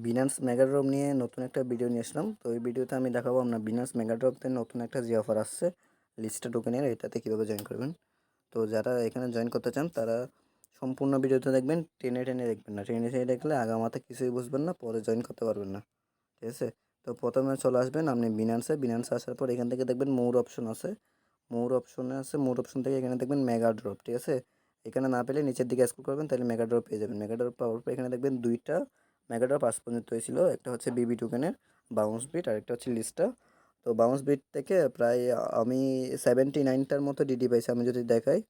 Binance মেগাড্রপ নিয়ে নতুন একটা ভিডিও নিয়ে আসলাম। তো এই ভিডিওতে আমি দেখাবো আপনার বিনান্স মেগাড্রপতে নতুন একটা যে অফার আসছে লিস্টা টোকেনের, এটাতে কীভাবে জয়েন করবেন। তো যারা এখানে জয়েন করতে চান তারা সম্পূর্ণ ভিডিওতে দেখবেন, টেনে টেনে দেখবেন না। টেনে টেনে দেখলে আগামাথা কিছুই বুঝবেন না, পরে জয়েন করতে পারবেন না। ঠিক আছে? তো প্রথমে চলে আসবেন আপনি বিনান্সে আসার পর এখান থেকে দেখবেন মোর অপশন আছে। মোর অপশন থেকে এখানে দেখবেন মেগাড্রপ। ঠিক আছে? এখানে না পেলে নিচের দিকে স্ক্রল করবেন, তাহলে মেগাড্রপ পেয়ে যাবেন। মেগাড্রপ পাওয়ার পর এখানে দেখবেন দুইটা মেগাড্রপ আজ পর্যন্ত হয়েছিল। একটা হচ্ছে বিবি টোকেনের বাউন্স বিট, আর একটা হচ্ছে লিস্টা। তো বাউন্স বিট থেকে প্রায় আমি 79টার মতো ডিডি পাইছি আমি যদি দেখাই।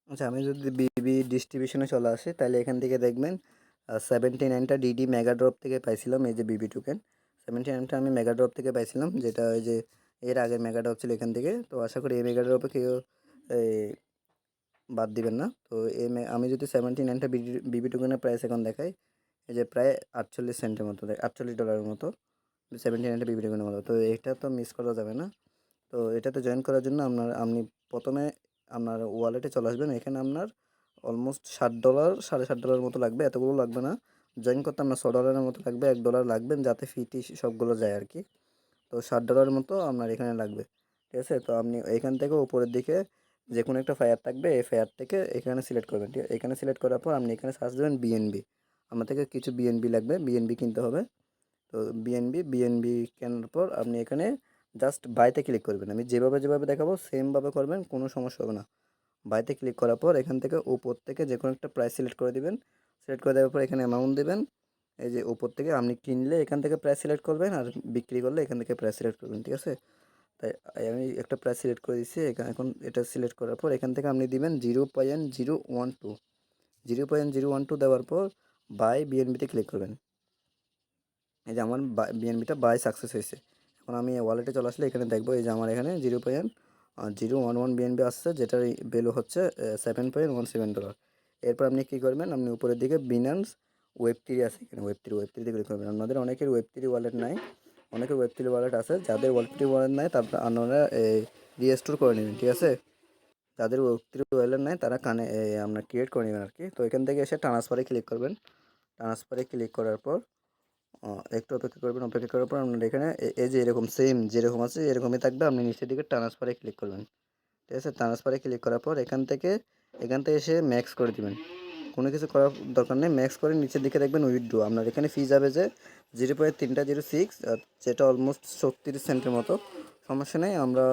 আচ্ছা, আমি যদি বিবি ডিস্ট্রিবিউশনে চলে আসি তাহলে এখান থেকে দেখবেন 79টা ডিডি মেগাড্রপ থেকে পাইছিলাম। এই যে বিবি টোকেন 79টা আমি মেগাড্রপ থেকে পাইছিলাম, যেটা ওই যে এর আগের মেগাড্রপ ছিল এখান থেকে। তো আশা করি এই মেগাড্রপে কেউ এই বাদ দিবেন না। তো আমি যদি 79টা বিবি টোকেনের প্রাইস এখন দেখাই, এই যে প্রায় 48 সেন্টের মতো, $48 মতো 79টা বিবি টোকেনের মতো। তো এটা তো মিস করা যাবে না। তো এটাতে জয়েন করার জন্য আপনি প্রথমে আপনার ওয়ালেটে চলে আসবেন। এখানে আপনার অলমোস্ট $60 $60.5 মতো লাগবে, এতগুলো লাগবে না। জয়েন করতে আপনার $100 মতো লাগবে, $1 লাগবেন যাতে ফিটি সবগুলো যায় আর কি। তো $60 মতো আপনার এখানে লাগবে। ঠিক আছে? তো আপনি এখান থেকে উপরের দিকে যে কোনো একটা ফায়ার থাকবে, এই ফায়ার থেকে এখানে সিলেক্ট করবেন। ঠিক আছে? এখানে সিলেক্ট করার পর আপনি এখানে সার্চ দেবেন বিএনবি। আমার থেকে কিছু বিএনবি লাগবে, বিএনবি কিনতে হবে। তো বিএনবি কেনার পর আপনি এখানে জাস্ট বাইতে ক্লিক করবেন। আমি যেভাবে দেখাবো সেমভাবে করবেন, কোনো সমস্যা হবে না। বাইতে ক্লিক করার পর এখান থেকে উপর থেকে যে কোনো একটা প্রাইস সিলেক্ট করে দিবেন। সিলেক্ট করে দেওয়ার পর এখানে অ্যামাউন্ট দেবেন। এই যে উপর থেকে আপনি কিনলে এখান থেকে প্রাইস সিলেক্ট করবেন, আর বিক্রি করলে এখান থেকে প্রাইস সিলেক্ট করবেন। ঠিক আছে? তাই আমি একটা প্রাইস সিলেক্ট করে দিচ্ছি। এখন এটা সিলেক্ট করার পর এখান থেকে আপনি দিবেন 0.012। 0.012 দেওয়ার পর বাই বিএনবিতে ক্লিক করবেন। এই যে আমার বিএনবিটা বাই সাকসেস হয়েছে। এখন আমি ওয়ালেটে চলে আসলে এখানে দেখবো, এই যে আমার এখানে 0.011 বিএনবি আসছে, যেটার ভ্যালু হচ্ছে $7.17। এরপর আপনি কী করবেন, আপনি উপরের দিকে বিনান্স ওয়েব3 আছে, এখানে ওয়েব থ্রিতে ক্লিক করবেন। আপনাদের অনেকের ওয়েব3 ওয়ালেট নাই, অনেকের ওয়েব3 ওয়ালেট আছে। যাদের ওয়েব3 ওয়ালেট নাই তারপর আপনারা রিস্টোর করে নেবেন। ঠিক আছে? যাদের ওয়েব3 ওয়ালেট নাই তারা আপনার ক্রিয়েট করে নেবেন আর কি। তো এখান থেকে এসে ট্রান্সফারে ক্লিক করবেন। ট্রান্সফারে ক্লিক করার পর একটু অপেক্ষা করবেন। অপেক্ষা করার পর আপনার এখানে এই যে এরকম সেম যেরকম আছে এরকমই থাকবে। আপনি নিচের দিকে ট্রান্সফারে ক্লিক করবেন। ঠিক আছে? ট্রান্সফারে ক্লিক করার পর এখান থেকে এসে ম্যাক্স করে দিবেন। কোনো কিছু করার দরকার নেই, ম্যাক্স করে নিচের দিকে দেখবেন উইথড্র। আপনার এখানে ফি যাবে যে 0.306, যেটা অলমোস্ট 36 সেন্টের মতো। সমস্যা নেই, আমরা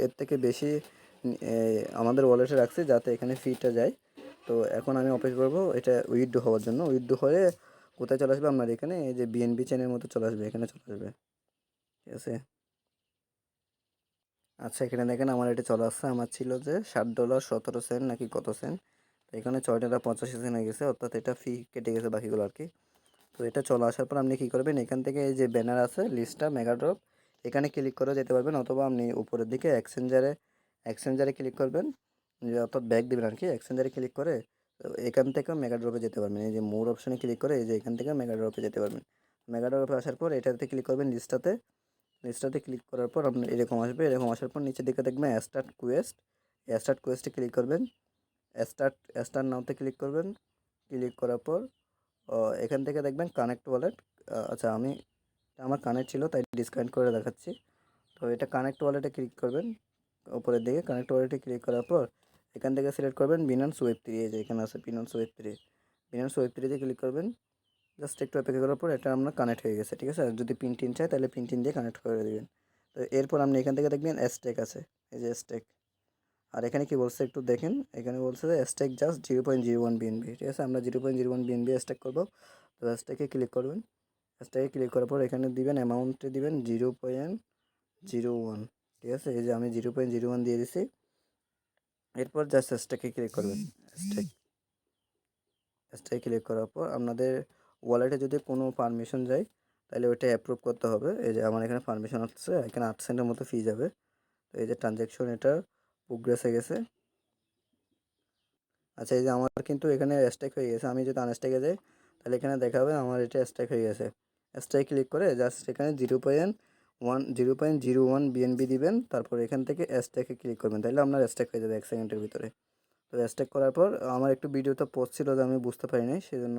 এর থেকে বেশি আমাদের ওয়ালেটে রাখছি যাতে এখানে ফিটা যায়। তো এখন আমি অপেক্ষা করবো এটা উইথড্র হওয়ার জন্য। উইথড্র হয়ে কোথায় চলে আসবে, আপনার এখানে এই যে বিএনবি চেনের মতো চলে আসবে, এখানে চলে আসবে। ঠিক আছে? আচ্ছা, এখানে দেখেন আমার এটা চলে আসছে। আমার ছিল যে $7.17 নাকি কত সেন্ট। তো এখানে $6.85 হয়ে গেছে, অর্থাৎ এটা ফি কেটে গেছে বাকিগুলো আর কি। তো এটা চলে আসার পর আপনি কী করবেন, এখান থেকে এই যে ব্যানার আছে লিস্টটা মেগাড্রপ, এখানে ক্লিক করে যেতে পারবেন, অথবা আপনি উপরের দিকে এক্সচেঞ্জারে ক্লিক করবেন, যে অর্থাৎ ব্যাক দেবেন আর কি। এক্সচেঞ্জারে ক্লিক করে এখান থেকেও মেগাড্রপে যেতে পারবেন। এই যে মোর অপশনে ক্লিক করে এই যে এখান থেকে মেগাড্রপে যেতে পারবেন। মেগাড্রপে আসার পর এটাতে ক্লিক করবেন লিস্টটাতে ক্লিক করার পর আপনার এরকম আসবে। এরকম আসার পর নিচের দিকে দেখবেন স্টার্ট কোয়েস্টে ক্লিক করবেন। স্টার্ট নাওতে ক্লিক করবেন। ক্লিক করার পর এখান থেকে দেখবেন কানেক্ট ওয়ালেট। আচ্ছা, আমার কানেক্ট ছিল তাই ডিসকানেক্ট করে দেখাচ্ছি। তো এটা কানেক্ট ওয়ালেটে ক্লিক করবেন। উপরের দিকে কানেক্ট ওয়ালেটে ক্লিক করার পর এখান থেকে সিলেক্ট করবেন বিনান্স ওয়েব3। এই যে এখানে আছে বিনান্স ওয়েব3তে ক্লিক করবেন। জাস্ট একটু অপেক্ষা করার পর এটা আপনার কানেক্ট হয়ে গেছে। ঠিক আছে? আর যদি পিন চাই তাহলে পিন দিয়ে কানেক্ট করে দেবেন। তো এরপর আপনি এখান থেকে দেখবেন স্টেক আছে, এই যে স্টেক। আর এখানে কি বলছে একটু দেখেন, এখানে বলছে যে স্টেক জাস্ট 0.01 বিএনবি। ঠিক আছে? আমরা 0.01 বিএনবি স্টেক করবো। তো স্টেকে ক্লিক করবেন। স্টেকে ক্লিক করার পর এখানে দিবেন, অ্যামাউন্টে দিবেন 0.01। ঠিক আছে? এই যে আমি 0.01 দিয়ে দিছি। এরপর জাস্ট স্টেকে ক্লিক করবেন। স্টেক স্টেকে ক্লিক করার পর আপনাদের ওয়ালেটে যদি কোনো পারমিশন যায় তাহলে ওইটা অ্যাপ্রুভ করতে হবে। এই যে আমার এখানে পারমিশন আসছে, এখানে 8 সেন্টের মতো ফি যাবে। তো এই যে ট্রানজ্যাকশন এটা প্রোগ্রেস হয়ে গেছে। আচ্ছা, এই যে আমার কিন্তু এখানে স্ট্যাক হয়ে গেছে। আমি যদি আনস্ট্যাকে যাই তাহলে এখানে দেখাবে আমার এটা স্ট্যাক হয়ে গেছে। স্ট্যাক ক্লিক করে জাস্ট এখানে 0.1 বিএনবি দিবেন। তারপর এখান থেকে স্ট্যাকে ক্লিক করবেন, তাহলে আপনার স্ট্যাক হয়ে যাবে 1 সেকেন্ডের ভিতরে। তো স্ট্যাক করার পর আমার একটু ভিডিওতে পোস্ট ছিল যে আমি বুঝতে পারি নাই, সেজন্য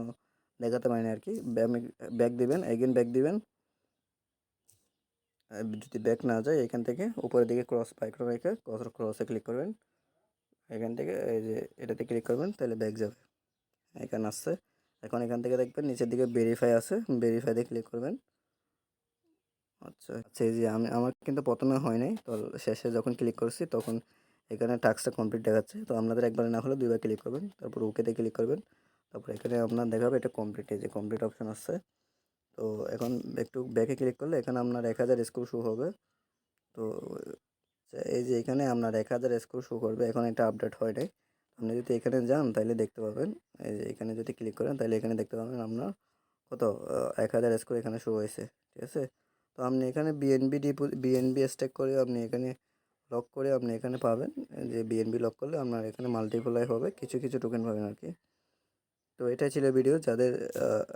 দেখাতে পারিনি আর কি। ব্যাক দিবেন, এগেন ব্যাক দিবেন। যদি ব্যাক না যায় এখান থেকে উপরের দিকে ক্রস আইকন রেখে ক্রসে ক্লিক করবেন। এখান থেকে এই যে এটাতে ক্লিক করবেন, তাহলে ব্যাক যাবে। এখানে আসছে। এখন এখান থেকে দেখবেন নিচের দিকে ভেরিফাই আছে, ভেরিফাইতে ক্লিক করবেন। আচ্ছা আচ্ছা, এই যে আমার কিন্তু প্রথমে হয় নাই, তো শেষে যখন ক্লিক করছি তখন এখানে টাস্কটা কমপ্লিট দেখাচ্ছে। তো আপনাদের একবারে না হলে দুইবার ক্লিক করবেন, তারপর ওকেতে ক্লিক করবেন, তারপর এখানে আপনার দেখাবে এটা কমপ্লিট, এই যে কমপ্লিট অপশন আসছে। তো এখন একটু ব্যাকে ক্লিক করলে এখানে আপনার 1000 স্কোর শো হবে। তো এই যে এখানে আপনার 1000 স্কোর শো করবে, এখন এটা আপডেট হয় নাই। আপনি যদি এখানে যান তাহলে দেখতে পাবেন, এই যে এখানে যদি ক্লিক করেন তাহলে এখানে দেখতে পাবেন আপনার কত 1000 স্কোর এখানে শো হয়েছে। ঠিক আছে। তো আপনি এখানে বিএনবি স্ট্যাক করে আপনি এখানে লক করে আপনি এখানে পাবেন, যে বিএনবি লক করলে আপনার এখানে মাল্টিপ্লাই হবে, কিছু কিছু টোকেন পাবেন আর কি। তো এটাই ছিল ভিডিও। যাদের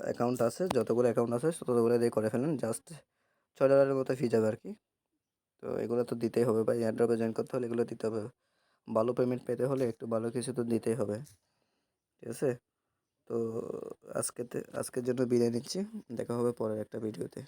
অ্যাকাউন্ট আছে, যতগুলো অ্যাকাউন্ট আছে ততগুলো দিয়ে করে ফেলেন, জাস্ট $6 মতো ফি যাবে আর কি। তো এগুলো তো দিতেই হবে ভাই, এয়ারড্রপে জয়েন করতে হলে এগুলো দিতে হবে। ভালো পেমেন্ট পেতে হলে একটু ভালো কিছু তো দিতেই হবে। ঠিক আছে। তো আজকের জন্য বিদায় নিচ্ছি, দেখা হবে পরের একটা ভিডিওতে।